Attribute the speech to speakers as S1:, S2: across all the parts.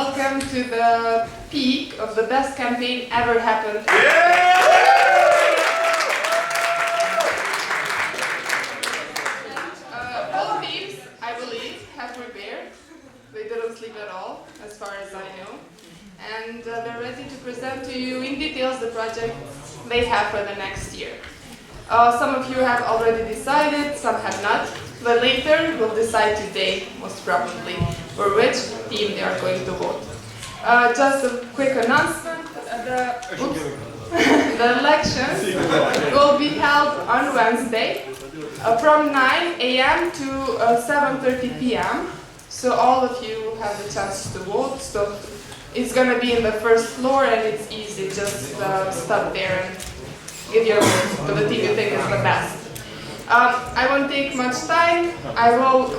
S1: welcome to the peak of the best campaign ever happened. All teams, I believe, have prepared. They didn't sleep at all, as far as I know. And they're ready to present to you in details the project they have for the next year. Some of you have already decided, some have not. But later, we'll decide today, most probably, for which team they are going to vote. Just a quick announcement, the elections will be held on Wednesday from 9 a.m. to 7:30 p.m. So all of you have the chance to vote. So it's going to be in the first floor and it's easy, just stop there and give your vote to the team you think is the best. I won't take much time.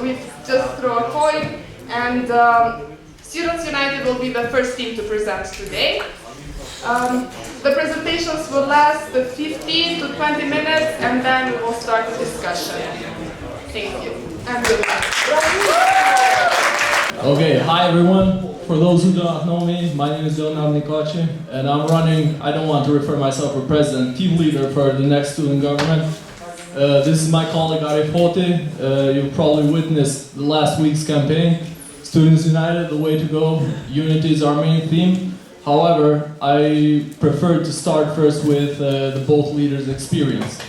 S1: We just throw a coin, and Students United will be the first team to present today. The presentations will last 15 to 20 minutes, and then we will start the discussion. Thank you. And good luck.
S2: Okay, hi everyone. For those who do not know me, my name is Leonard Nikochi, and I'm running, I don't want to refer myself for president, team leader for the next student government. This is my colleague Arif Hoti. You've probably witnessed the last week's campaign. Students United, the way to go. Unity is our main theme. However, I prefer to start first with the both leaders' experience.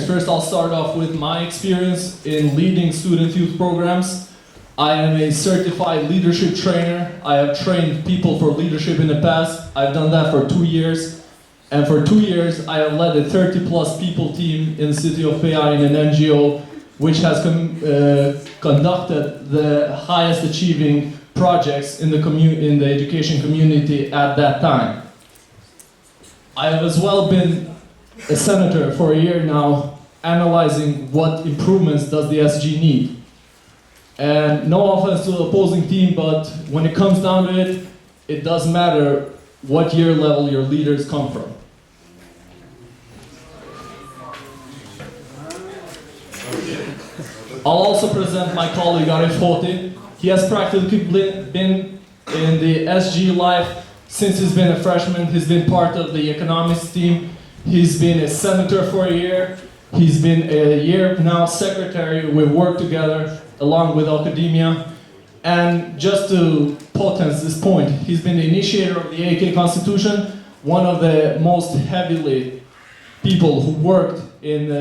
S2: First, I'll start off with my experience in leading student youth programs. I am a certified leadership trainer. I have trained people for leadership in the past. I've done that for 2 years. And for 2 years, I have led a 30-plus people team in the city of Pea in an NGO, which has conducted the highest achieving projects in the education community at that time. I have as well been a senator for a year now, analyzing what improvements does the SG need. And no offense to the opposing team, but when it comes down to it, it does matter what year level your leaders come from. I'll also present my colleague Arif Hoti. He has practically been in the SG life since he's been a freshman. He's been part of the economics team. He's been a senator for a year. He's been a year now secretary. We've worked together along with Aukademia. And just to potence this point, he's been the initiator of the AUK Constitution, one of the most heavily people who worked in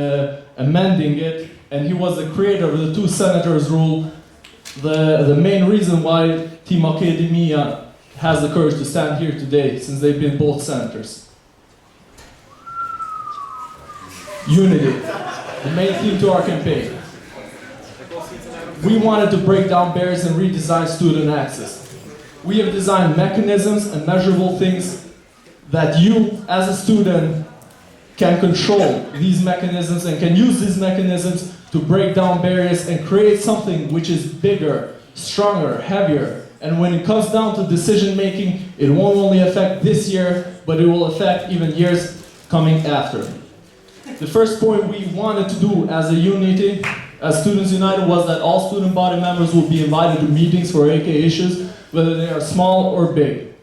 S2: amending it, and he was the creator of the two senators rule, the main reason why Team Aukademia has the courage to stand here today, since they've been both senators. Unity, the main theme to our campaign. We wanted to break down barriers and redesign student access. We have designed mechanisms and measurable things that you, as a student, can control these mechanisms and can use these mechanisms to break down barriers and create something which is bigger, stronger, heavier. And when it comes down to decision making, it won't only affect this year, but it will affect even years coming after. The first point we wanted to do as a unity, as Students United, was that all student body members will be invited to meetings for AK issues, whether they are small or big.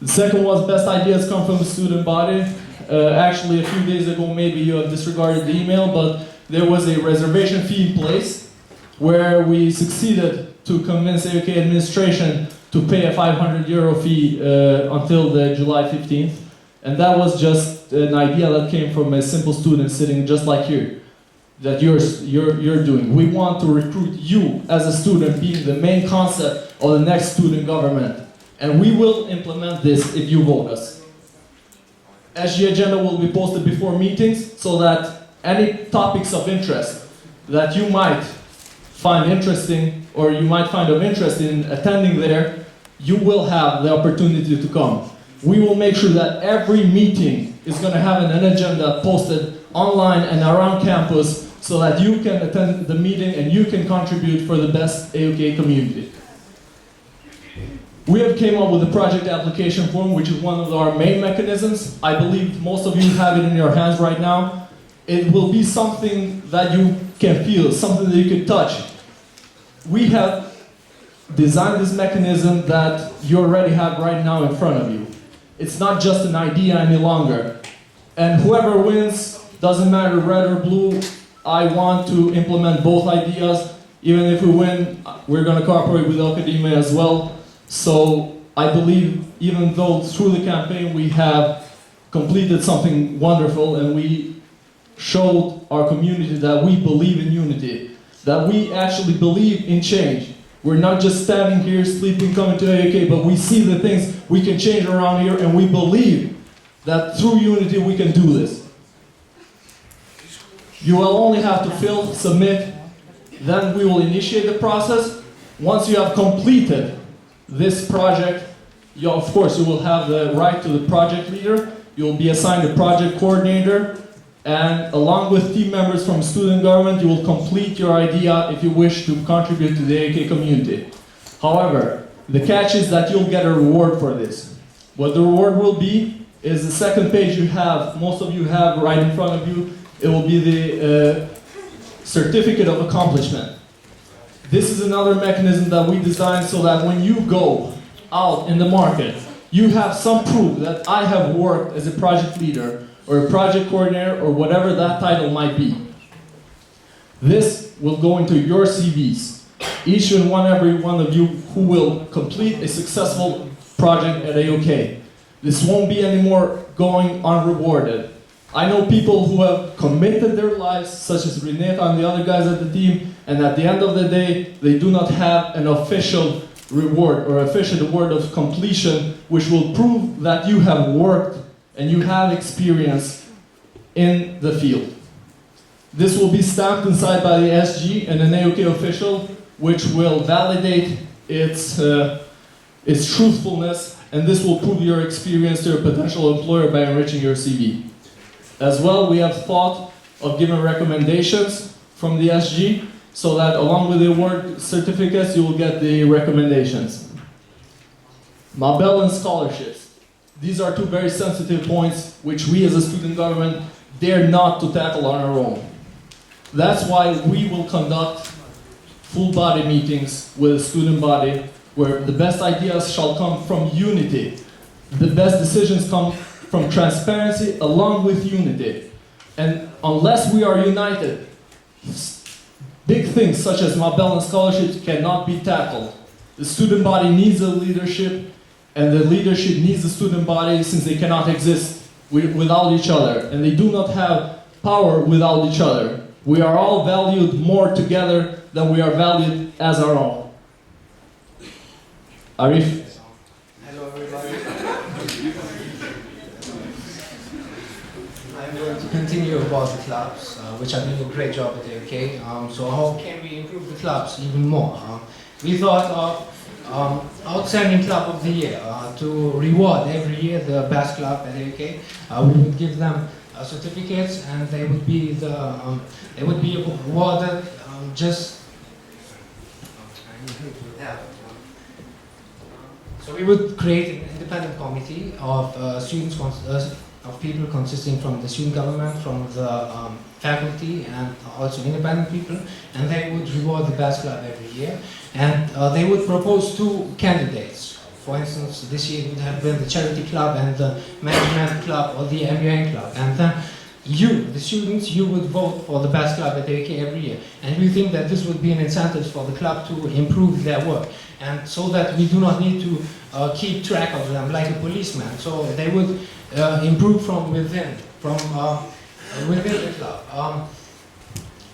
S2: The second was best ideas come from the student body. Actually, a few days ago, maybe you have disregarded the email, but there was a reservation fee in place where we succeeded to convince AUK administration to pay a €500 fee until the July 15th. And that was just an idea that came from a simple student sitting just like you, that you're doing. We want to recruit you as a student being the main concept of the next student government. And we will implement this if you vote us. SG agenda will be posted before meetings so that any topics of interest that you might find interesting or you might find of interest in attending there, you will have the opportunity to come. We will make sure that every meeting is going to have an agenda posted online and around campus so that you can attend the meeting and you can contribute for the best AUK community. We have came up with a project application form, which is one of our main mechanisms. I believe most of you have it in your hands right now. It will be something that you can feel, something that you can touch. We have designed this mechanism that you already have right now in front of you. It's not just an idea any longer. And whoever wins, doesn't matter red or blue, I want to implement both ideas. Even if we win, we're going to cooperate with Aukademia as well. So I believe, even though through the campaign we have completed something wonderful and we showed our community that we believe in unity, that we actually believe in change. We're not just standing here, sleeping, coming to AUK, but we see the things we can change around here, and we believe that through unity we can do this. You will only have to fill, submit, then we will initiate the process. Once you have completed this project, of course you will have the right to the project leader, you will be assigned a project coordinator, and along with team members from student government, you will complete your idea if you wish to contribute to the AUK community. However, the catch is that you'll get a reward for this. What the reward will be is the second page you have, most of you have right in front of you. It will be the certificate of accomplishment. This is another mechanism that we designed so that when you go out in the market, you have some proof that I have worked as a project leader or a project coordinator or whatever that title might be. This will go into your CVs. Each and every one of you who will complete a successful project at AUK. This won't be anymore going unrewarded. I know people who have committed their lives, such as Renata and the other guys at the team, and at the end of the day, they do not have an official reward or official award of completion, which will prove that you have worked and you have experience in the field. This will be stamped inside by the SG and an AUK official, which will validate its truthfulness, and this will prove your experience to your potential employer by enriching your CV. As well, we have thought of giving recommendations from the SG, so that along with the award certificates, you will get the recommendations. Mabel and scholarships. These are two very sensitive points which we as a student government dare not to tackle on our own. That's why we will conduct full body meetings with the student body, where the best ideas shall come from unity. The best decisions come from transparency along with unity. And unless we are united, big things such as Mabel and scholarships cannot be tackled. The student body needs a leadership, and the leadership needs the student body, since they cannot exist without each other, and they do not have power without each other. We are all valued more together than we are valued as our own. Arif?
S3: Hello everybody. I'm going to continue about the clubs, which are doing a great job at AUK. So how can we improve the clubs even more? We thought of Outstanding Club of the Year, to reward every year the best club at AUK. We would give them certificates, and they would be awarded So we would create an independent committee of of people consisting from the student government, from the faculty, and also independent people, and they would reward the best club every year. And they would propose two candidates. For instance, this year it would have been the charity club and the management club, or the MUN club. And then you, the students, you would vote for the best club at AUK every year. And we think that this would be an incentive for the club to improve their work, and so that we do not need to keep track of them like a policeman. So they would improve from within, within the club.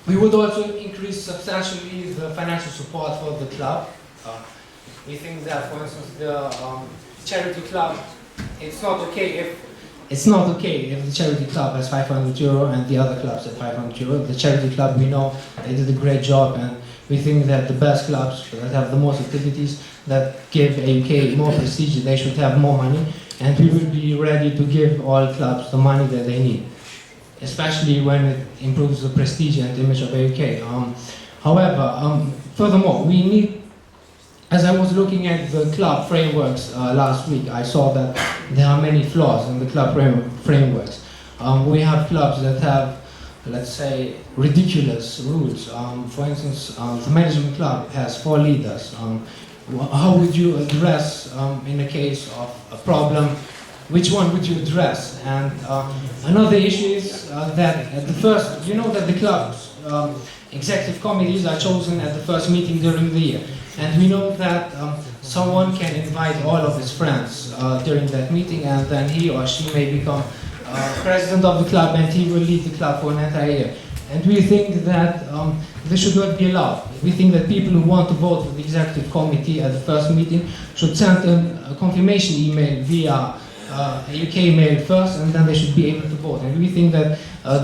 S3: We would also increase substantially the financial support for the club. We think that, for instance, the charity club, it's not okay if the charity club has €500 and the other clubs have €500. The charity club, we know they did a great job, and we think that the best clubs that have the most activities, that give AUK more prestige, they should have more money, and we will be ready to give all clubs the money that they need, especially when it improves the prestige and image of AUK. However, furthermore, we need, as I was looking at the club frameworks last week, I saw that there are many flaws in the club frameworks. We have clubs that have, let's say, ridiculous rules. For instance, the management club has 4 leaders. how would you address in a case of a problem? Which one would you address? And another issue is that at the first, you know that the club's executive committees are chosen at the first meeting during the year. And we know that someone can invite all of his friends during that meeting, and then he or she may become president of the club, and he will lead the club for an entire year. And we think that this should not be allowed. We think that people who want to vote for the executive committee at the first meeting should send a confirmation email via AUK mail first, and then they should be able to vote. And we think that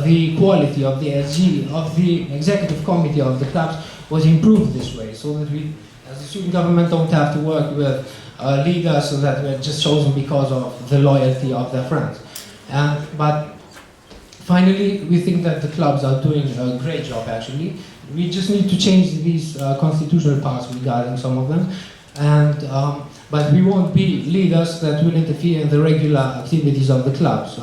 S3: the quality of the SG, of the executive committee of the clubs, was improved this way, so that we, as a student government, don't have to work with leaders that were just chosen because of the loyalty of their friends. But finally, we think that the clubs are doing a great job, actually. We just need to change these constitutional parts regarding some of them. But we won't be leaders that will interfere in the regular activities of the clubs.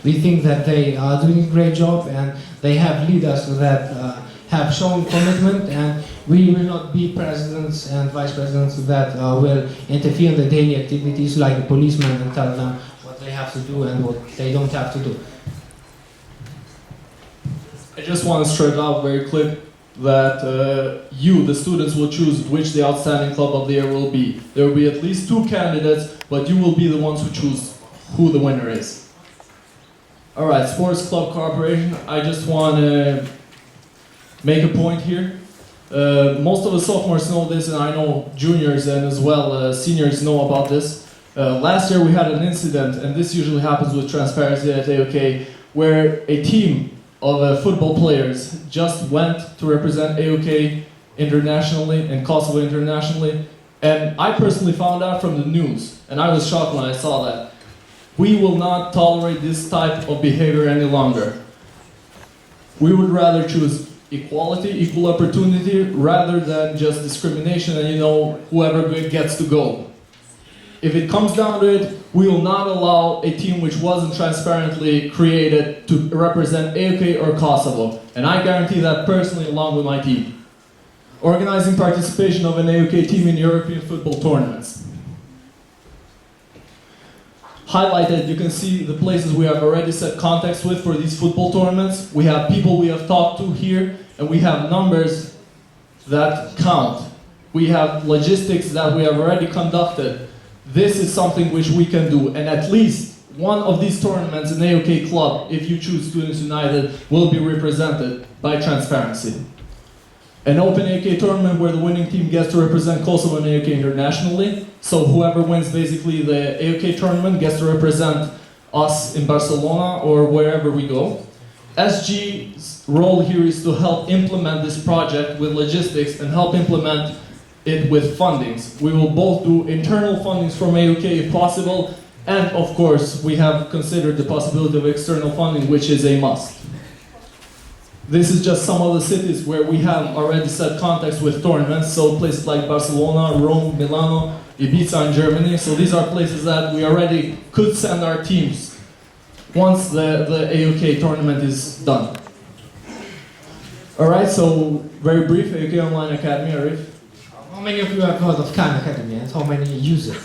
S3: We think that they are doing a great job, and they have leaders that have shown commitment, and we will not be presidents and vice presidents that will interfere in the daily activities like a policeman and tell them what they have to do and what they don't have to do.
S2: I just want to straight out very clear that you, the students, will choose which the outstanding club of the year will be. There will be at least 2 candidates, but you will be the ones who choose who the winner is. Alright, sports club cooperation. I just want to make a point here. Most of the sophomores know this, and I know juniors and as well seniors know about this. Last year we had an incident, and this usually happens with transparency at AUK, where a team of football players just went to represent AUK internationally and Kosovo internationally. And I personally found out from the news, and I was shocked when I saw that. We will not tolerate this type of behavior any longer. We would rather choose equality, equal opportunity, rather than just discrimination and, you know, whoever gets to go. If it comes down to it, we will not allow a team which wasn't transparently created to represent AUK or Kosovo. And I guarantee that personally along with my team. Organizing participation of an AUK team in European football tournaments. Highlighted, you can see the places we have already set contacts with for these football tournaments. We have people we have talked to here, and we have numbers that count. We have logistics that we have already conducted. This is something which we can do, and at least one of these tournaments in AUK Club, if you choose Students United, will be represented by transparency. An open AUK tournament where the winning team gets to represent Kosovo and AUK internationally, so whoever wins basically the AUK tournament gets to represent us in Barcelona or wherever we go. SG's role here is to help implement this project with logistics and help implement it with fundings. We will both do internal fundings from AUK if possible, and of course we have considered the possibility of external funding, which is a must. This is just some of the cities where we have already set contacts with tournaments, so places like Barcelona, Rome, Milano, Ibiza in Germany. So these are places that we already could send our teams once the AUK tournament is done. Alright, so very brief, AUK Online Academy, Arif.
S3: How many of you have heard of Aukademia, and how many use it?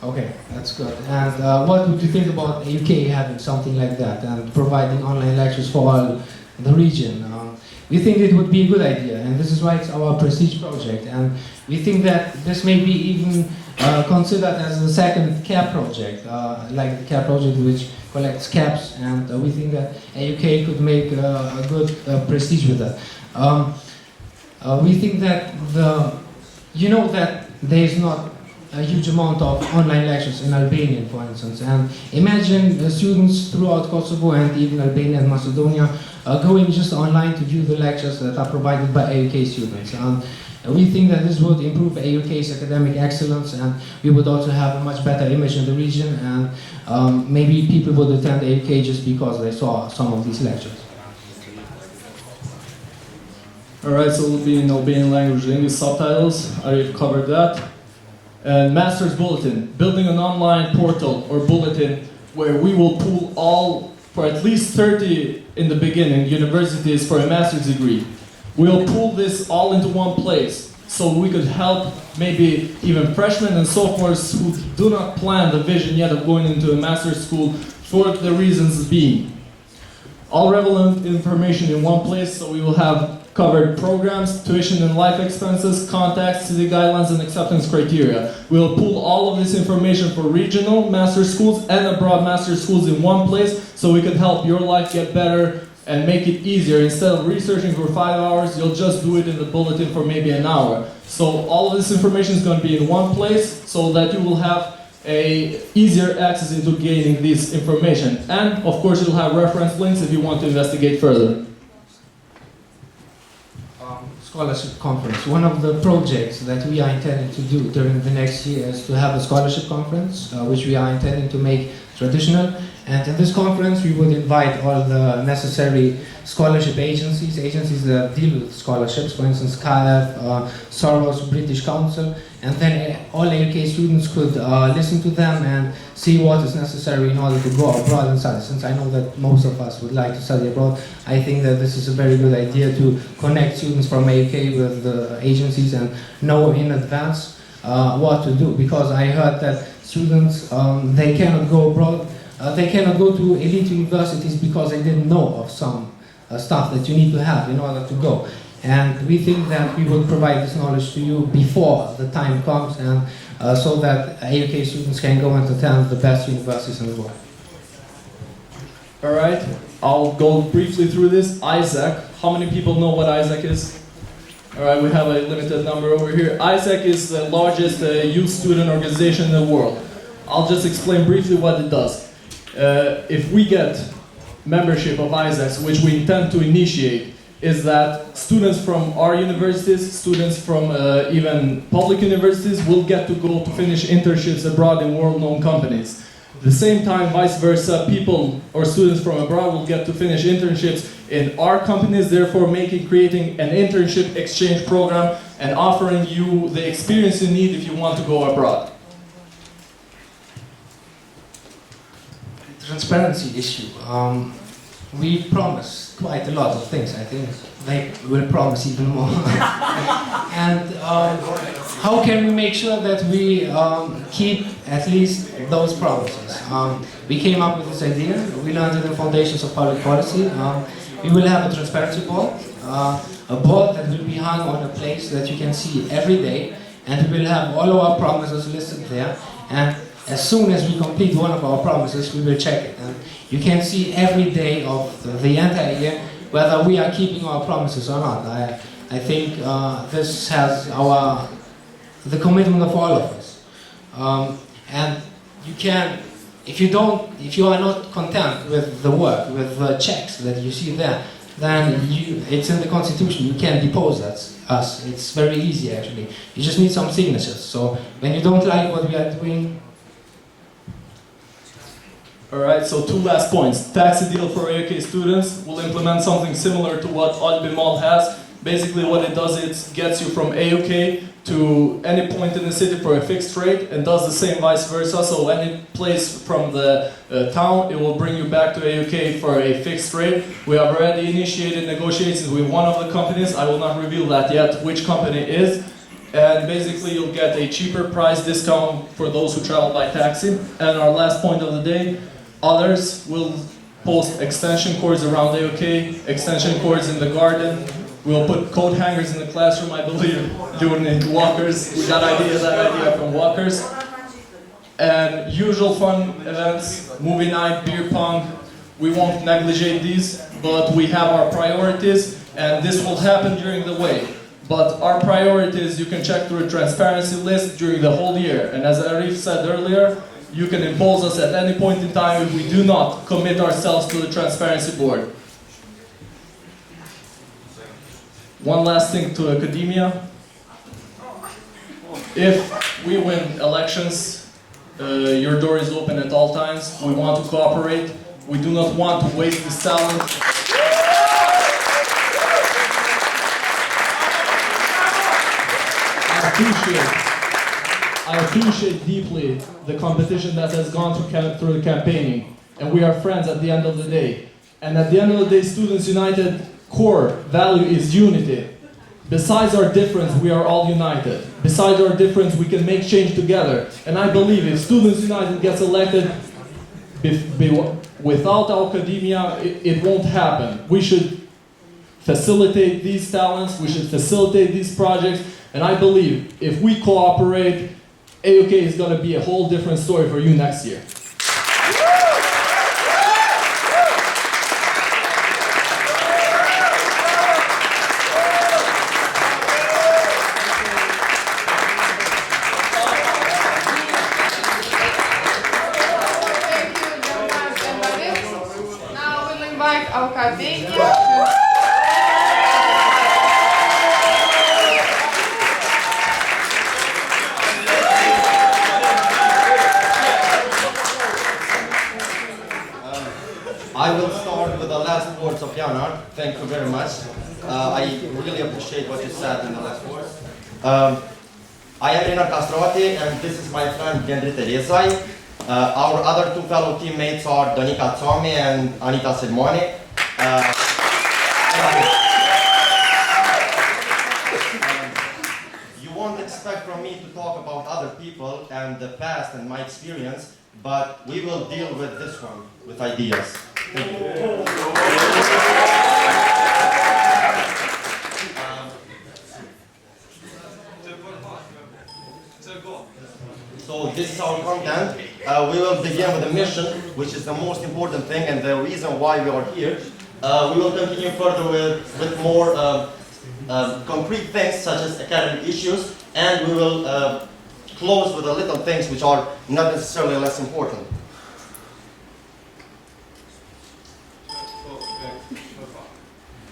S3: Okay, that's good. And what would you think about AUK having something like that and providing online lectures for all the region? We think it would be a good idea, and this is why it's our prestige project. And we think that this may be even considered as a second CAP project, like the CAP project which collects caps, and we think that AUK could make a good prestige with that. We think that you know that there is not a huge amount of online lectures in Albanian, for instance, and imagine students throughout Kosovo and even Albania and Macedonia going just online to view the lectures that are provided by AUK students. And we think that this would improve AUK's academic excellence, and we would also have a much better image in the region, and maybe people would attend AUK just because they saw some of these lectures.
S2: Alright, so it will be in Albanian language, English subtitles. I already covered that. And Master's Bulletin, building an online portal or bulletin where we will pool all, for at least 30 in the beginning, universities for a master's degree. We'll pool this all into one place, so we could help maybe even freshmen and sophomores who do not plan the vision yet of going into a master's school for the reasons being. All relevant information in one place, so we will have covered programs, tuition and life expenses, contacts, city guidelines and acceptance criteria. We will pool all of this information for regional master schools and abroad master schools in one place, so we can help your life get better and make it easier. Instead of researching for 5 hours, you'll just do it in the bulletin for maybe an hour. So all of this information is going to be in one place, so that you will have a easier access into gaining this information. And of course you'll have reference links if you want to investigate further.
S3: Scholarship conference. One of the projects that we are intending to do during the next year is to have a scholarship conference, which we are intending to make traditional. And in this conference, we would invite all the necessary scholarship agencies that deal with scholarships, for instance, KF, Soros, British Council, and then all AUK students could listen to them and see what is necessary in order to go abroad and study. Since I know that most of us would like to study abroad, I think that this is a very good idea to connect students from AUK with the agencies and know in advance what to do. Because I heard that students, they cannot go abroad, they cannot go to elite universities because they didn't know of some stuff that you need to have in order to go. And we think that we will provide this knowledge to you before the time comes, and so that AUK students can go and attend the best universities in the world.
S2: Alright, I'll go briefly through this. Isaac, how many people know what Isaac is? Alright, we have a limited number over here. Isaac is the largest youth student organization in the world. I'll just explain briefly what it does. If we get membership of Isaacs, which we intend to initiate, is that students from our universities, students from even public universities will get to go to finish internships abroad in world-known companies. At the same time, vice versa, people or students from abroad will get to finish internships in our companies, therefore creating an internship exchange program and offering you the experience you need if you want to go abroad.
S3: Transparency issue. We promise quite a lot of things. I think they will promise even more. And how can we make sure that we keep at least those promises? We came up with this idea. We learned it in Foundations of Public Policy. We will have a transparency board, a board that will be hung on a place that you can see every day, and we will have all of our promises listed there. And as soon as we complete one of our promises, we will check it. And you can see every day of the entire year whether we are keeping our promises or not. I think this has the commitment of all of us. And you can, if you are not content with the work, with the checks that you see there, then it's in the Constitution. You can depose us. It's very easy actually. You just need some signatures. So when you don't like what we are doing.
S2: Alright, so two last points. Taxi deal for AUK students. We'll implement something similar to what Aukademia has. Basically what it does, it gets you from AUK to any point in the city for a fixed rate, and does the same vice versa. So any place from the town, it will bring you back to AUK for a fixed rate. We have already initiated negotiations with one of the companies. I will not reveal that yet, which company it is. And basically you'll get a cheaper price discount for those who travel by taxi. And our last point of the day, others will post extension cords around AUK, extension cords in the garden. We'll put coat hangers in the classroom, I believe, doing it walkers. We got that idea from walkers. And usual fun events, movie night, beer pong. We won't negligate these, but we have our priorities, and this will happen during the way. But our priorities, you can check through a transparency list during the whole year. And as Arif said earlier, you can impose us at any point in time if we do not commit ourselves to the transparency board. One last thing to Aukademia. If we win elections, your door is open at all times. We want to cooperate. We do not want to waste this talent. I appreciate deeply the competition that has gone through the campaigning, and we are friends at the end of the day. And at the end of the day, Students United core value is unity. Besides our difference, we are all united. Besides our difference, we can make change together. And I believe if Students United gets elected, without Aukademia, it won't happen. We should facilitate these talents, we should facilitate these projects, and I believe if we cooperate, AUK is going to be a whole different story for you next year.
S1: Aukademia.
S4: I will start with the last words of Janar. Thank you very much. I really appreciate what you said in the last words. I am Rina Castroti, and this is my friend Gendrite Rezai. Our other two fellow teammates are Danica Tsomi and Anita Sedmoni. You won't expect from me to talk about other people and the past and my experience, but we will deal with this one, with ideas. Thank you. So this is our content. We will begin with the mission, which is the most important thing and the reason why we are here. We will continue further with more concrete things such as academic issues, and we will close with the little things which are not necessarily less important.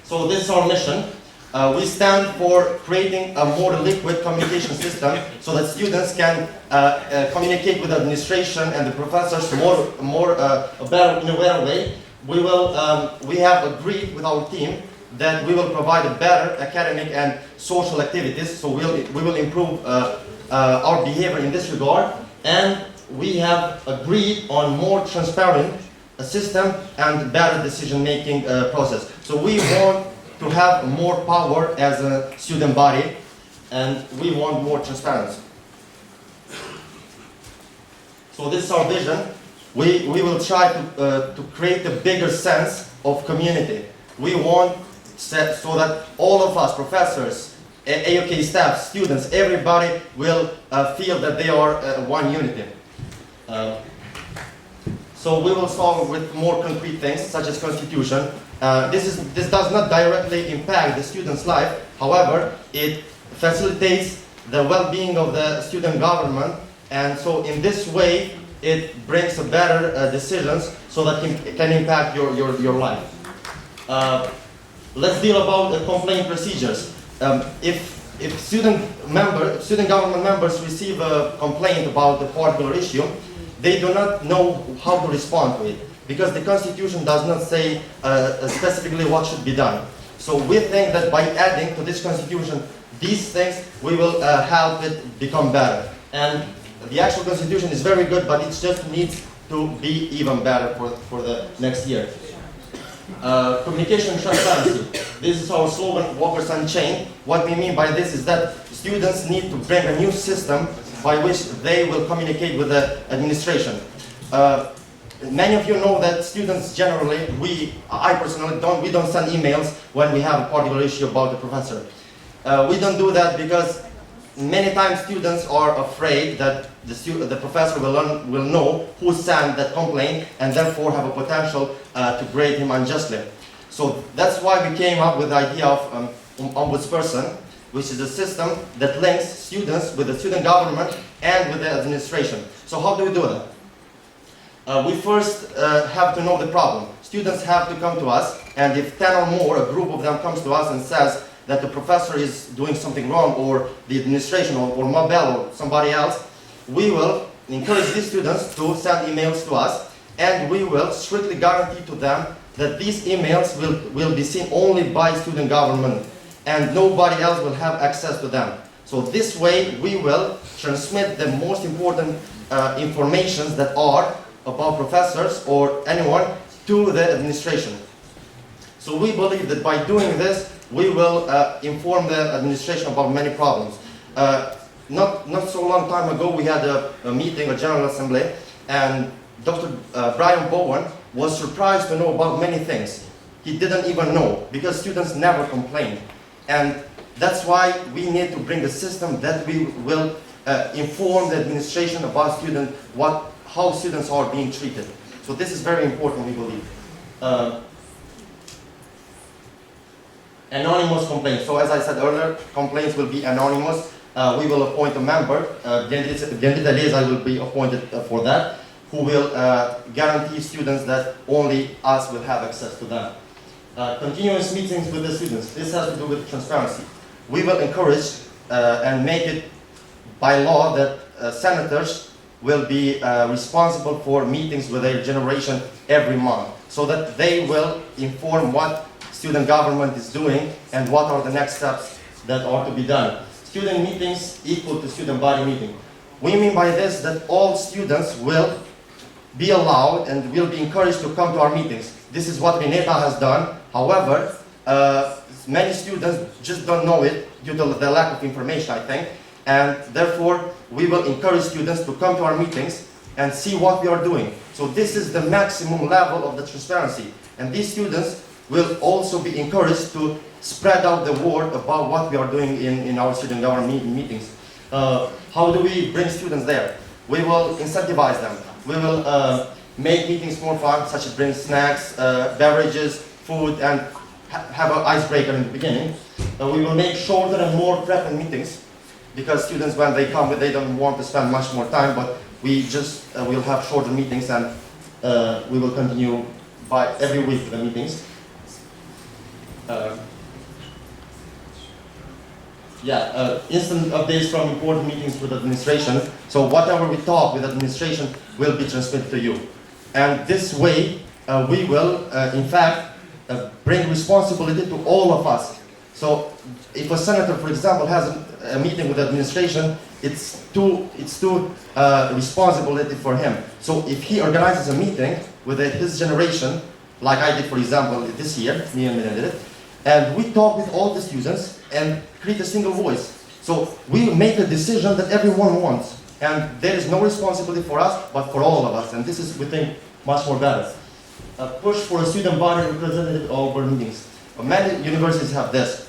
S4: So this is our mission. We stand for creating a more liquid communication system so that students can communicate with the administration and the professors in a better way. We have agreed with our team that we will provide a better academic and social activities, so we will improve our behavior in this regard, and we have agreed on more transparent system and better decision-making process. So we want to have more power as a student body, and we want more transparency. So this is our vision. We will try to create a bigger sense of community. We want so that all of us, professors, AUK staff, students, everybody will feel that they are one unity. So we will start with more concrete things, such as constitution. This does not directly impact the student's life. However, it facilitates the well-being of the student government, and so in this way, it brings a better decisions so that it can impact your life. Let's deal about the complaint procedures. If student government members receive a complaint about a particular issue, they do not know how to respond to it, because the Constitution does not say specifically what should be done. So we think that by adding to this Constitution these things, we will help it become better. And the actual Constitution is very good, but it just needs to be even better for the next year. Communication and transparency. This is our slogan, Walkers Unchained. What we mean by this is that students need to bring a new system by which they will communicate with the administration. Many of you know that students generally, I personally we don't send emails when we have a particular issue about the professor. We don't do that because many times students are afraid that the professor will know who sent that complaint and therefore have a potential to grade him unjustly. So that's why we came up with the idea of ombudsperson, which is a system that links students with the student government and with the administration. So how do we do that? We first have to know the problem. Students have to come to us, and if 10 or more, a group of them comes to us and says that the professor is doing something wrong, or the administration, or Mabel, or somebody else, we will encourage these students to send emails to us, and we will strictly guarantee to them that these emails will be seen only by student government, and nobody else will have access to them. So this way, we will transmit the most important informations that are about professors or anyone to the administration. So we believe that by doing this, we will inform the administration about many problems. Not so long time ago, we had a meeting, a General Assembly, and Dr. Brian Bowen was surprised to know about many things. He didn't even know, because students never complain. And that's why we need to bring a system that we will inform the administration about how students are being treated. So this is very important, we believe. Anonymous complaints. So as I said earlier, complaints will be anonymous. We will appoint a member, Gendita Liza will be appointed for that, who will guarantee students that only us will have access to them. Continuous meetings with the students. This has to do with transparency. We will encourage and make it by law that senators will be responsible for meetings with their generation every month, so that they will inform what student government is doing and what are the next steps that are to be done. Student meetings equal to student body meeting. We mean by this that all students will be allowed and will be encouraged to come to our meetings. This is what Renata has done. However, many students just don't know it due to the lack of information, I think. And therefore, we will encourage students to come to our meetings and see what we are doing. So this is the maximum level of the transparency. And these students will also be encouraged to spread out the word about what we are doing in our student government meetings. How do we bring students there? We will incentivize them. We will make meetings more fun, such as bring snacks, beverages, food, and have an icebreaker in the beginning. We will make shorter and more frequent meetings, because students, when they come, they don't want to spend much more time, but we just will have shorter meetings, and we will continue by every week the meetings. Instant updates from important meetings with administration. So whatever we talk with administration will be transmitted to you. And this way, we will, in fact, bring responsibility to all of us. So if a senator, for example, has a meeting with administration, it's too responsibility for him. So if he organizes a meeting with his generation, like I did, for example, this year, me and Mina did it, and we talk with all the students and create a single voice. So we make a decision that everyone wants, and there is no responsibility for us, but for all of us, and this is, we think, much more better. Push for a student body representative at all board meetings. Many universities have this,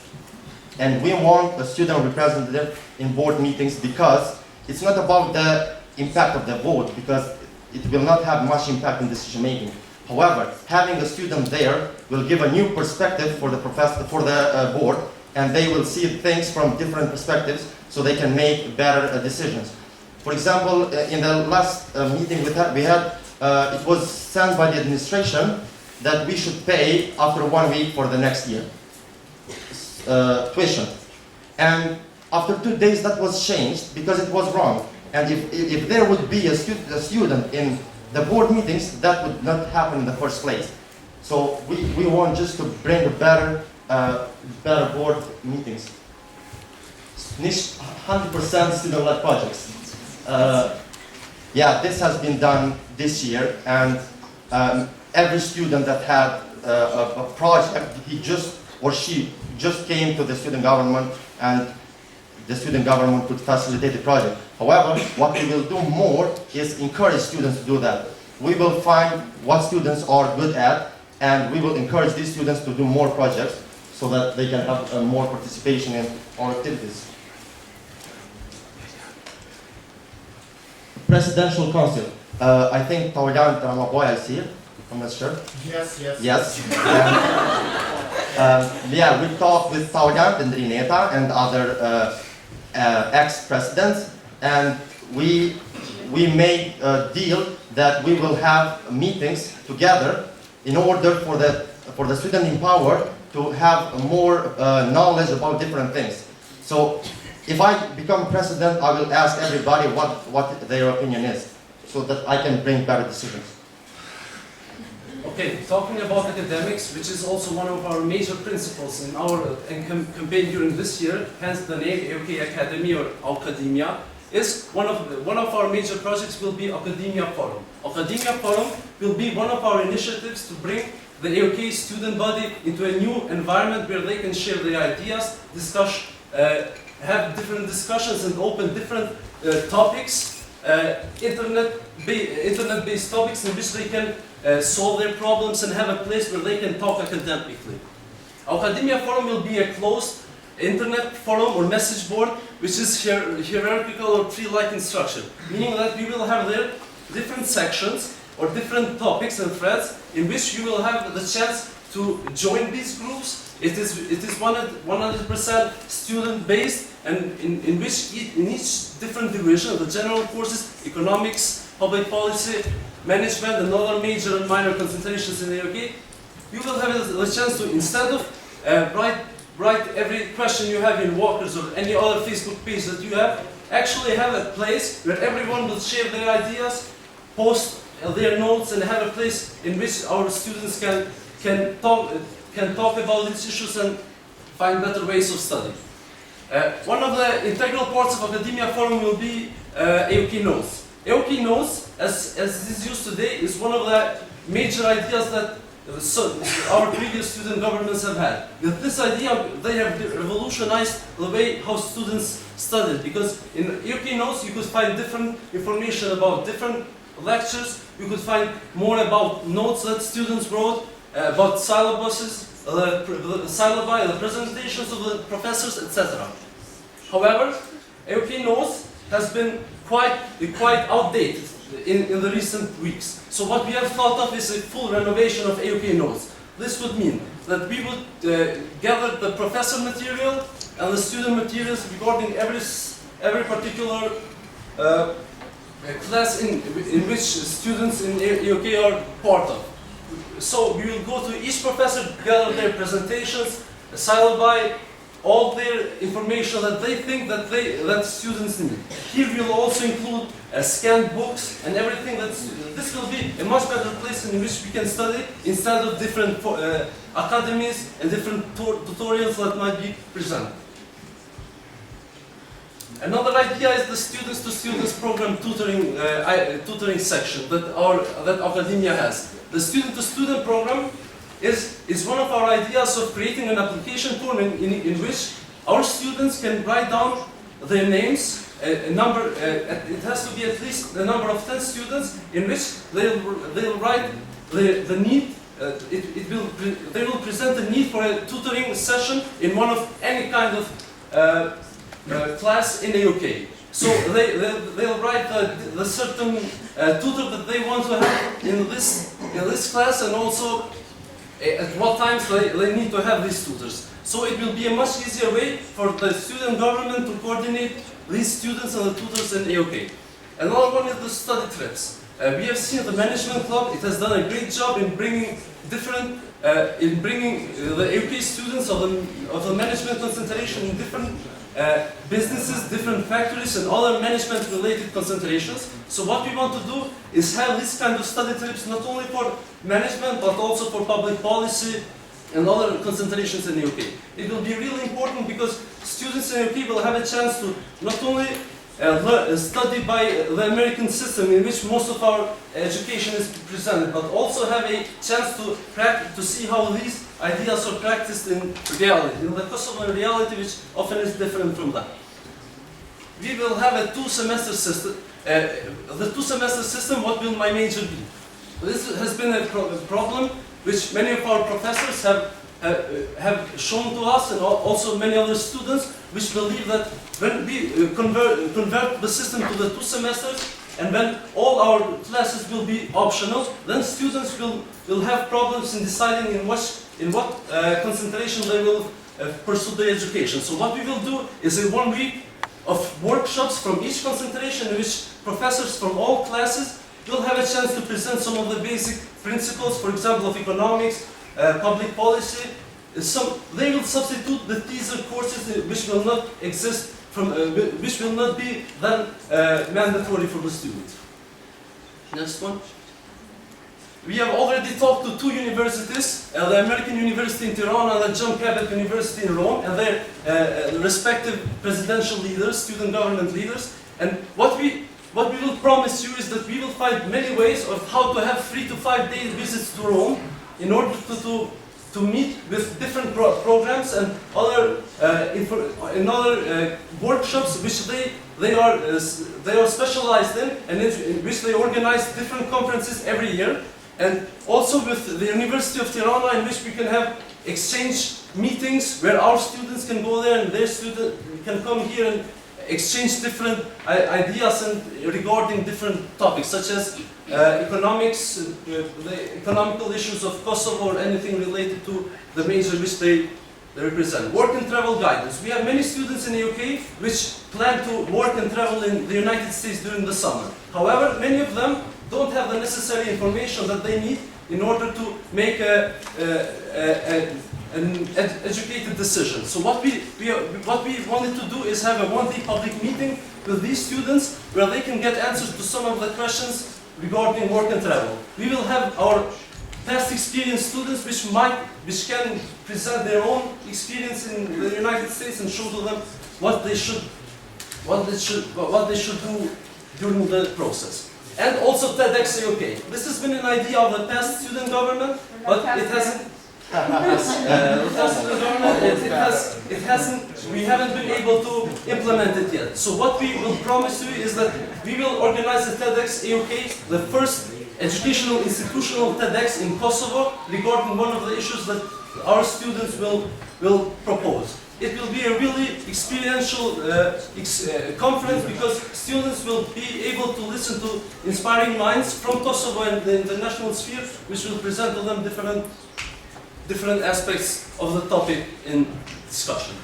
S4: and we want a student representative in board meetings, because it's not about the impact of the vote, because it will not have much impact in decision making. However, having a student there will give a new perspective for the board, and they will see things from different perspectives, so they can make better decisions. For example, in the last meeting we had, it was sent by the administration that we should pay after 1 week for the next year tuition. And after 2 days that was changed because it was wrong. And if there would be a student in the board meetings, that would not happen in the first place. So we want just to bring a better board meetings. 100% student-led projects. This has been done this year, and every student that had a project, she just came to the student government, and the student government could facilitate the project. However, what we will do more is encourage students to do that. We will find what students are good at, and we will encourage these students to do more projects so that they can have more participation in our activities. Presidential Council. I think Taulian Tramaboy is here. I'm not sure. Yes. We talked with Taulian and Renata and other ex-presidents, and we made a deal that we will have meetings together in order for the student in power to have more knowledge about different things. So if I become president, I will ask everybody what their opinion is, so that I can bring better decisions.
S5: Okay, talking about academics, which is also one of our major principles in our campaign during this year, hence the name AUK Academia or Aukademia, is one of our major projects will be Aukademia Forum. Aukademia Forum will be one of our initiatives to bring the AUK Student Body into a new environment where they can share their ideas, discuss, have different discussions and open different topics, internet-based topics in which they can solve their problems and have a place where they can talk academically. Aukademia Forum will be a closed internet forum or message board which is hierarchical or tree-like in structure, meaning that we will have there different sections or different topics and threads in which you will have the chance to join these groups. It is 100% student-based, and in which in each different division, the general courses, economics, public policy, management, and other major and minor concentrations in the AUK, you will have the chance to, instead of write every question you have in Walkers or any other Facebook page that you have, actually have a place where everyone will share their ideas, post their notes, and have a place in which our students can talk about these issues and find better ways of study. One of the integral parts of Aukademia Forum will be AUK Notes. AUK Notes, as it is used today, is one of the major ideas that our previous student governments have had. With this idea, they have revolutionized the way how students studied, because in AUK Notes you could find different information about different lectures, you could find more about notes that students wrote, about syllabuses, the syllabi, the presentations of the professors, etc. However, AUK Notes has been quite outdated in the recent weeks. So what we have thought of is a full renovation of AUK Notes. This would mean that we would gather the professor material and the student materials regarding every particular class in which students in AUK are part of. So we will go to each professor, gather their presentations, syllabi, all their information that they think that students need. Here we will also include scanned books and everything. This will be a much better place in which we can study instead of different academies and different tutorials that might be presented. Another idea is the students-to-students program tutoring section that Aukademia has. The student-to-student program is one of our ideas of creating an application form in which our students can write down their names, a number, it has to be at least the number of 10 students, in which they'll write the need, they will present the need for a tutoring session in one of any kind of class in AUK. So they'll write the certain tutor that they want to have in this class, and also at what times they need to have these tutors. So it will be a much easier way for the student government to coordinate these students and the tutors in AUK. Another one is the study trips. We have seen the management club, it has done a great job in bringing the AUK students of the management concentration in different businesses, different factories, and other management-related concentrations. So what we want to do is have this kind of study trips not only for management, but also for public policy and other concentrations in the UK. It will be really important because students in the UK will have a chance to not only study by the American system in which most of our education is presented, but also have a chance to see how these ideas are practiced in reality, in the Kosovo reality, which often is different from that. We will have a two-semester system. The two-semester system, what will my major be? This has been a problem which many of our professors have shown to us, and also many other students, which believe that when we convert the system to the 2 semesters, and when all our classes will be optional, then students will have problems in deciding in what concentration they will pursue their education. So what we will do is a 1 week of workshops from each concentration in which professors from all classes will have a chance to present some of the basic principles, for example, of economics, public policy. They will substitute the teaser courses which will not exist which will not be then mandatory for the students. Next one. We have already talked to 2 universities, the American University in Tehran and the John Cabot University in Rome, and their respective presidential leaders, student government leaders. And what we will promise you is that we will find many ways of how to have 3 to 5 day visits to Rome, in order to meet with different programs and other workshops which they are specialized in, and in which they organize different conferences every year, and also with the University of Tirana, in which we can have exchange meetings where our students can go there and their students can come here and exchange different ideas and regarding different topics such as economics, the economical issues of Kosovo, or anything related to the major which they represent. Work and travel guidance. We have many students in the UK which plan to work and travel in the United States during the summer. However, many of them don't have the necessary information that they need in order to make an educated decision. So what we wanted to do is have a one-day public meeting with these students where they can get answers to some of the questions regarding work and travel. We will have our past experienced students which can present their own experience in the United States and show to them what they should do during the process. And also TEDx AUK. This has been an idea of the past student government, but it hasn't. We haven't been able to implement it yet. So what we will promise you is that we will organize the TEDx AUK, the first educational institutional TEDx in Kosovo, regarding one of the issues that our students will propose. It will be a really experiential conference because students will be able to listen to inspiring minds from Kosovo and the international sphere, which will present to them different aspects of the topic in discussion.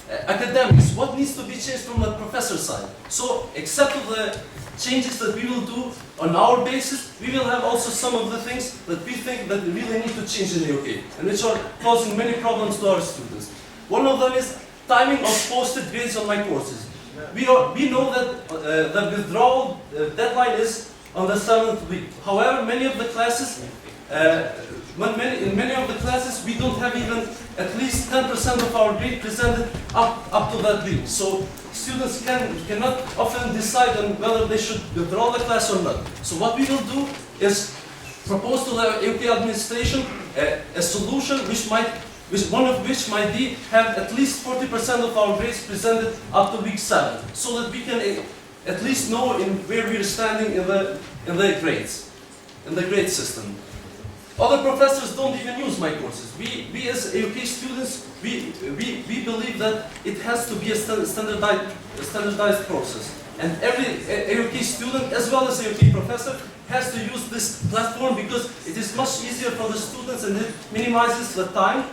S5: Academics, what needs to be changed from the professor side? So, except for the changes that we will do on our basis, we will have also some of the things that we think that we really need to change in the UK, and which are causing many problems to our students. One of them is timing of posted grades on my courses. We know that the withdrawal deadline is on the 7th week. However, many of the classes, in many of the classes, we don't have even at least 10% of our grade presented up to that week. So students cannot often decide on whether they should withdraw the class or not. So what we will do is propose to the AUK administration a solution one of which might be have at least 40% of our grades presented up to week 7, so that we can at least know where we are standing in the grades, in the grade system. Other professors don't even use my courses. We as AUK students, we believe that it has to be a standardized process. And every AUK student, as well as AUK professor, has to use this platform because it is much easier for the students and it minimizes the time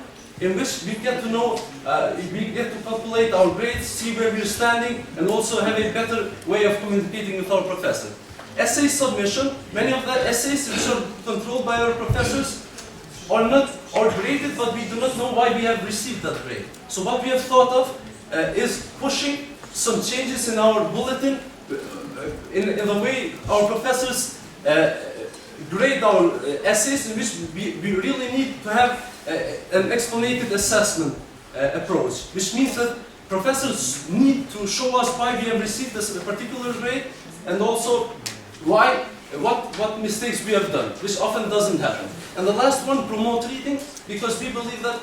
S5: in which we get to know, we get to calculate our grades, see where we're standing, and also have a better way of communicating with our professor. Essay submission, many of the essays which are controlled by our professors are graded, but we do not know why we have received that grade. So what we have thought of is pushing some changes in our bulletin, in the way our professors grade our essays, in which we really need to have an explanated assessment approach, which means that professors need to show us why we have received this particular grade, and also what mistakes we have done, which often doesn't happen. And the last one, promote reading, because we believe that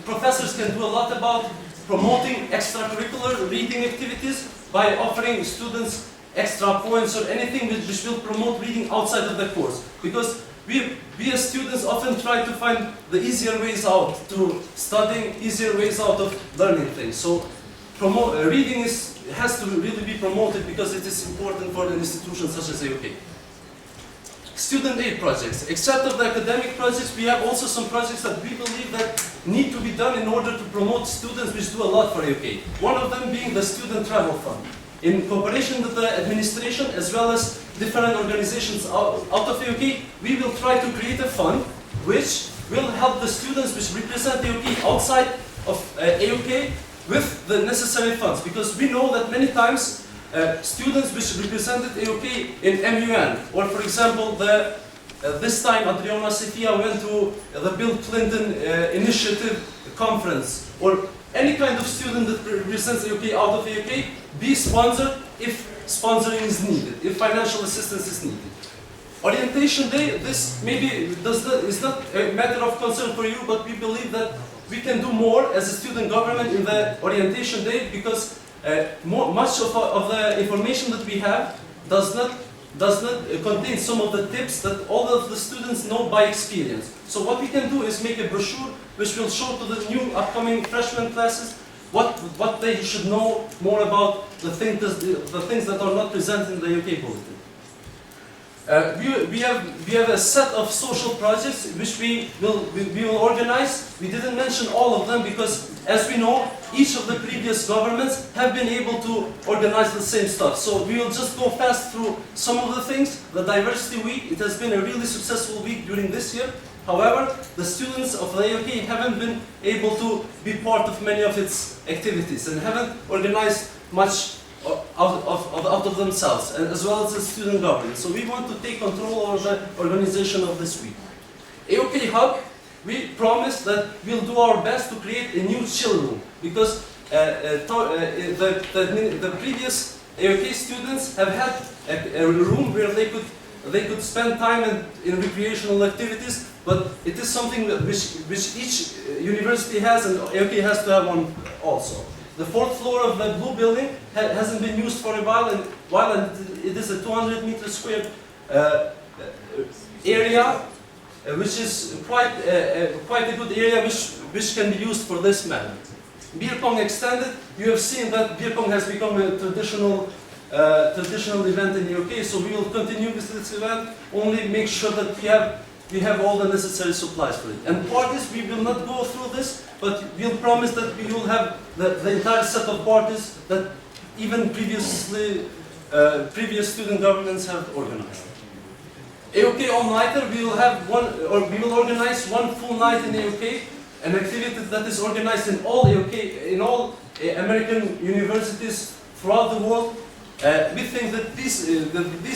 S5: professors can do a lot about promoting extracurricular reading activities by offering students extra points or anything which will promote reading outside of the course. Because we as students often try to find the easier ways out to studying, easier ways out of learning things. So reading has to really be promoted because it is important for an institution such as AUK. Student aid projects. Except of the academic projects, we have also some projects that we believe that need to be done in order to promote students which do a lot for AUK. One of them being the Student Travel Fund. In cooperation with the administration as well as different organizations out of AUK, we will try to create a fund which will help the students which represent AUK outside of AUK with the necessary funds. Because we know that many times students which represented AUK in MUN, or for example, this time Adriana Sefia went to the Bill Clinton Initiative conference, or any kind of student that represents AUK out of AUK, be sponsored if sponsoring is needed, if financial assistance is needed. Orientation Day, this maybe is not a matter of concern for you, but we believe that we can do more as a student government in the Orientation Day because much of the information that we have does not contain some of the tips that all of the students know by experience. So what we can do is make a brochure which will show to the new upcoming freshman classes what they should know more about the things that are not presented in the UK bulletin. We have a set of social projects which we will organize. We didn't mention all of them because, as we know, each of the previous governments have been able to organize the same stuff. So we will just go fast through some of the things. The Diversity Week, it has been a really successful week during this year. However, the students of the AUK haven't been able to be part of many of its activities and haven't organized much out of themselves, and as well as the student government. So we want to take control over the organization of this week. AUK Hub, we promise that we'll do our best to create a new chill room because the previous AUK students have had a room where they could spend time in recreational activities, but it is something which each university has, and AUK has to have one also. The fourth floor of the blue building hasn't been used for a while, and it is a 200-meter square area, which is quite a good area which can be used for this manner. Beer pong extended. You have seen that beer pong has become a traditional event in the UK, so we will continue with this event. Only make sure that we have all the necessary supplies for it. And parties, we will not go through this, but we'll promise that we will have the entire set of parties that even previous student governments have organized. AUK All-Nighter, we will organize one full night in AUK, an activity that is organized in all American universities throughout the world. We think that these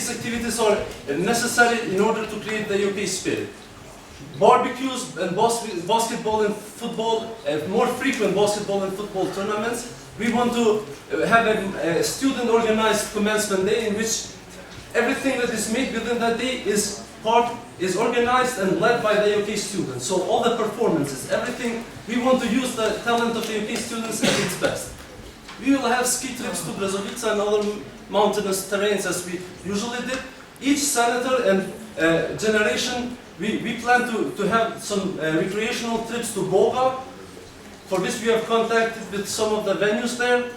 S5: activities are necessary in order to create the UK spirit. Barbecues and basketball and football, more frequent basketball and football tournaments. We want to have a student-organized commencement day in which everything that is made within that day is organized and led by the UK students. So all the performances, everything, we want to use the talent of the UK students at its best. We will have ski trips to Brezovica and other mountainous terrains as we usually did. Each senator and generation, we plan to have some recreational trips to Boga, for which we have contacted with some of the venues there.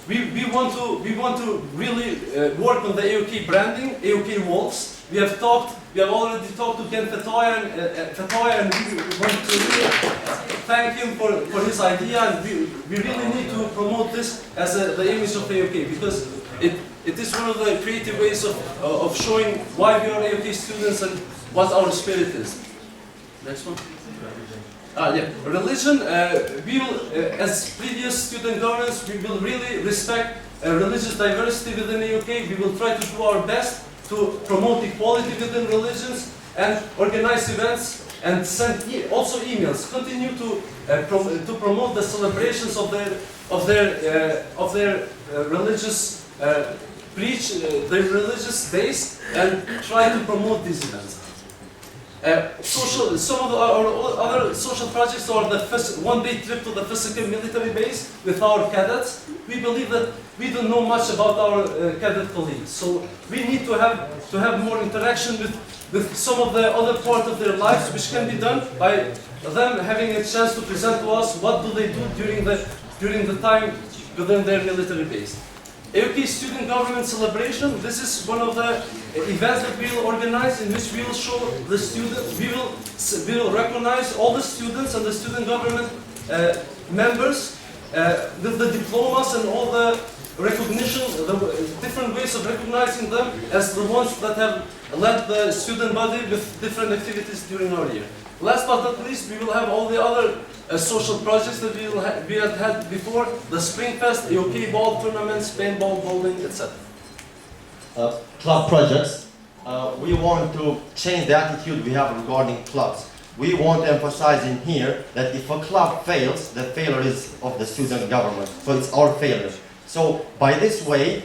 S5: We want to really work on the AUK branding, AUK Wolves. We have already talked to Ken Fetoya, and we want to really thank him for his idea, and we really need to promote this as the image of AUK, because it is one of the creative ways of showing why we are AUK students and what our spirit is. Next one. Religion, we will, as previous student governments, we will really respect religious diversity within the UK. We will try to do our best to promote equality within religions and organize events and send also emails. Continue to promote the celebrations of their religious their religious days, and try to promote these events. Some of our other social projects are the one-day trip to the physical military base with our cadets. We believe that we don't know much about our cadet colleagues, so we need to have more interaction with some of the other part of their lives, which can be done by them having a chance to present to us what do they do during the time within their military base. AUK Student Government Celebration, this is one of the events that we will organize, in which we will show the students, we will recognize all the students and the student government members with the diplomas and all the recognition, the different ways of recognizing them as the ones that have led the student body with different activities during our year. Last but not least, we will have all the other social projects that we had before, the Spring Fest, AUK ball tournaments, paintball, bowling, etc.
S4: Club projects. We want to change the attitude we have regarding clubs. We want to emphasize in here that if a club fails, the failure is of the student government, so it's our failure. So by this way,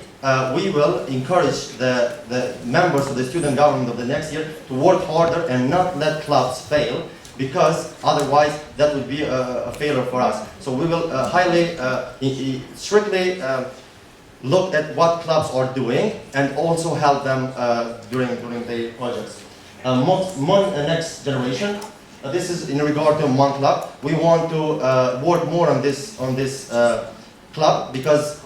S4: we will encourage the members of the student government of the next year to work harder and not let clubs fail, because otherwise that would be a failure for us. So we will strictly look at what clubs are doing and also help them during their projects. Next generation. This is in regard to Mon Club. We want to work more on this club, because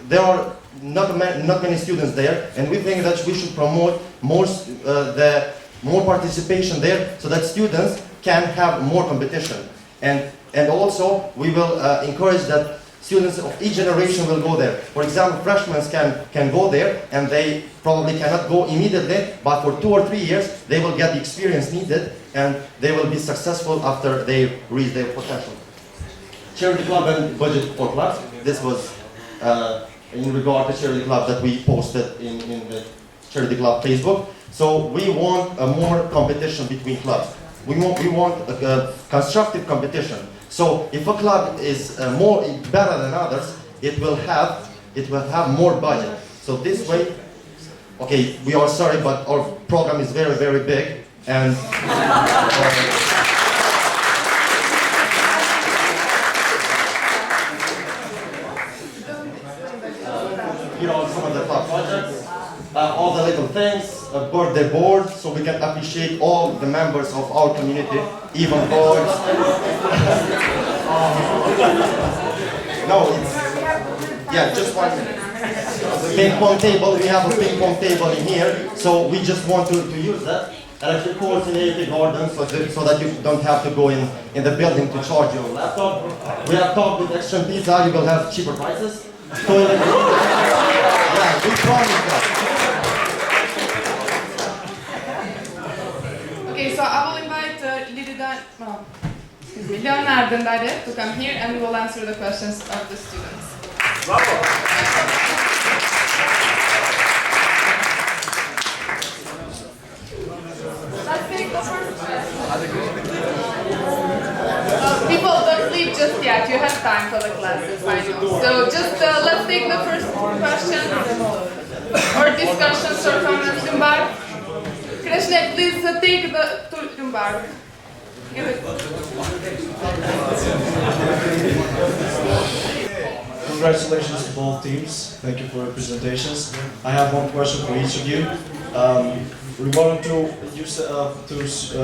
S4: there are not many students there, and we think that we should promote more participation there, so that students can have more competition. And also we will encourage that students of each generation will go there. For example, freshmen can go there, and they probably cannot go immediately, but for 2 or 3 years they will get the experience needed, and they will be successful after they reach their potential. Charity club and budget for clubs. This was in regard to charity club that we posted in the charity club Facebook. So we want more competition between clubs. We want a constructive competition. So if a club is better than others, it will have more budget. So this way, okay, we are sorry, but our program is very, very big, and here are some of the club projects, all the little things, birthday board, so we can appreciate all the members of our community, even boards. No, it's, yeah, just 1 minute. Ping pong table, we have a ping pong table in here, so we just want to use that. Electric course in AUK Garden, so that you don't have to go in the building to charge your laptop. We have talked with Extra Pizza, you will have cheaper prices. Toilet. Yeah, we promise that.
S1: Okay, so I will invite Leonard and Dare to come here, and we will answer the questions of the students.
S5: Bravo.
S1: Let's take the first question. People, don't leave just yet. You have time for the classes, I know. So just let's take the first question or discussions or comments. Lumbar, Krishna, please take the Lumbar. Give it.
S6: Congratulations to both teams. Thank you for your presentations. I have one question for each of you. Regarding to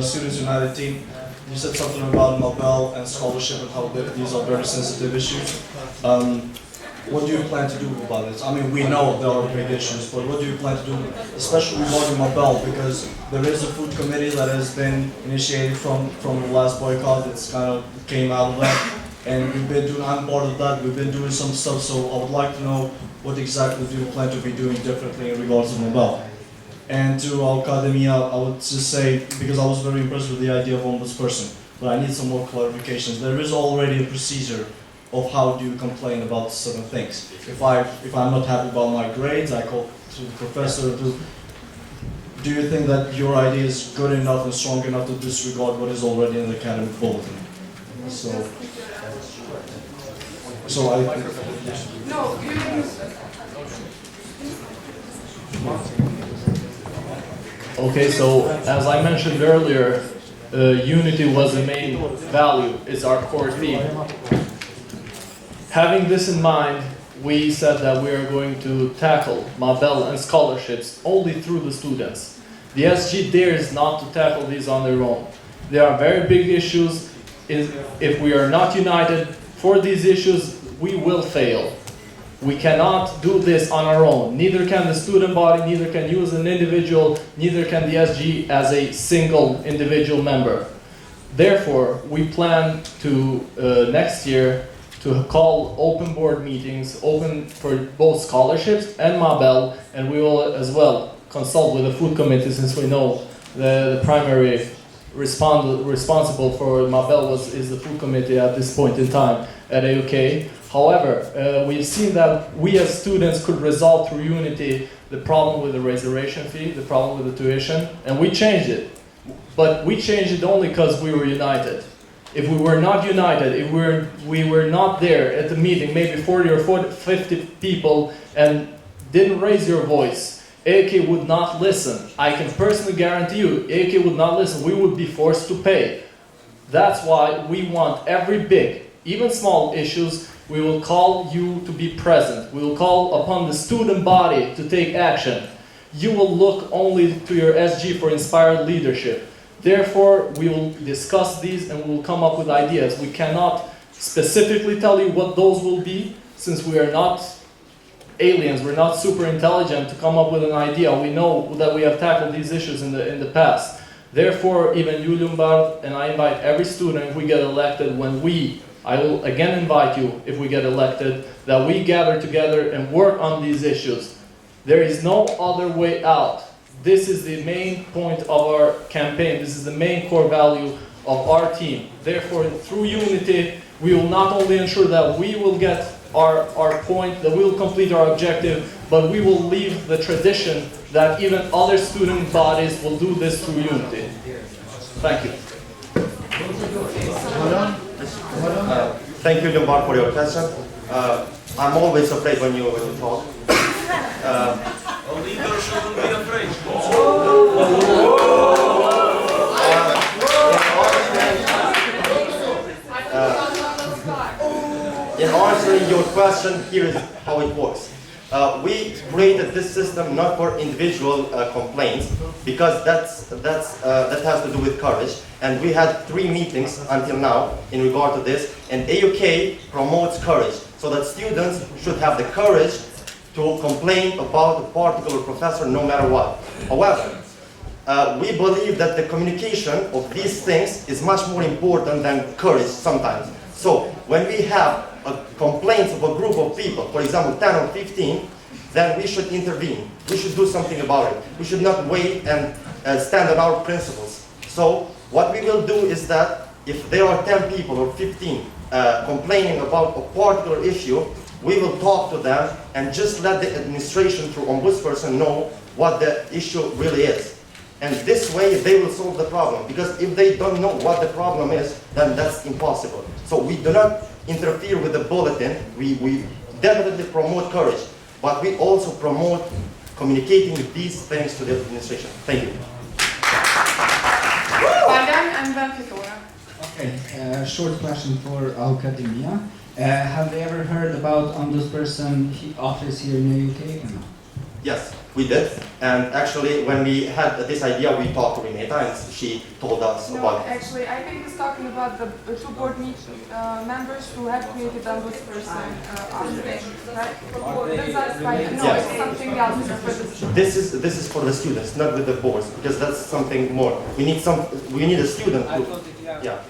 S6: Students United team, you said something about Nobel and scholarship and how these are very sensitive issues. What do you plan to do about this? I mean, we know there are big issues, but what do you plan to do, especially regarding Nobel, because there is a food committee that has been initiated from the last boycott. It's kind of came out of that, and I'm part of that. We've been doing some stuff, so I would like to know what exactly do you plan to be doing differently in regards to Nobel. And to Aukademia, I would just say, because I was very impressed with the idea of ombudsperson, but I need some more clarifications. There is already a procedure of how do you complain about certain things. If I'm not happy about my grades, I call to the professor. Do you think that your idea is good enough and strong enough to disregard what is already in the academic bulletin? So I think.
S1: No,
S2: Okay, so as I mentioned earlier, unity was the main value, it's our core theme. Having this in mind, we said that we are going to tackle Mabel and scholarships only through the students. The SG dares not to tackle these on their own. There are very big issues. If we are not united for these issues, we will fail. We cannot do this on our own. Neither can the student body, neither can you as an individual, neither can the SG as a single individual member. Therefore, we plan to, next year, to call open board meetings, open for both scholarships and Mabel, and we will as well consult with the food committee, since we know the primary responsible for Mabel is the food committee at this point in time at AUK. However, we've seen that we as students could resolve through unity the problem with the reservation fee, the problem with the tuition, and we changed it. But we changed it only because we were united. if we were not united, if we were not there at the meeting, maybe 40 or 50 people, and didn't raise your voice, AUK would not listen. I can personally guarantee you, AUK would not listen. We would be forced to pay. That's why we want every big, even small issues, we will call you to be present. We will call upon the student body to take action. You will look only to your SG for inspired leadership. Therefore, we will discuss these and we will come up with ideas. We cannot specifically tell you what those will be, since we are not aliens, we're not super intelligent to come up with an idea. We know that we have tackled these issues in the past. Therefore, even you, Lombard, and I invite every student, if we get elected, I will again invite you, if we get elected, that we gather together and work on these issues. There is no other way out. This is the main point of our campaign. This is the main core value of our team. Therefore, through unity, we will not only ensure that we will get our point, that we will complete our objective, but we will leave the tradition that even other student bodies will do this through unity. Thank you.
S4: Thank you, Lombard, for your question. I'm always afraid when you talk.
S5: A leader shouldn't be afraid.
S4: In answering your question, here is how it works. We created this system not for individual complaints, because that has to do with courage. And we had 3 meetings until now in regard to this. And AUK promotes courage, so that students should have the courage to complain about a particular professor no matter what. However, we believe that the communication of these things is much more important than courage sometimes. So when we have complaints of a group of people, for example 10 or 15, then we should intervene. We should do something about it. We should not wait and stand on our principles. So what we will do is that if there are 10 people or 15 complaining about a particular issue, we will talk to them and just let the administration through ombudsperson know what the issue really is. And this way they will solve the problem, because if they don't know what the problem is, then that's impossible. So we do not interfere with the bulletin. We definitely promote courage, but we also promote communicating these things to the administration. Thank you.
S1: And then Victoria.
S7: Okay, short question for Aukademia. Have they ever heard about ombudsperson office here in the UK or no?
S4: Yes, we did. And actually, when we had this idea, we talked to Renata, and she told us about it.
S1: Actually, I think he's talking about the 2 board members who have created ombudsperson office, right? No, it's something else for the
S4: This is for the students, not with the boards, because that's something more. We need a student who, yeah.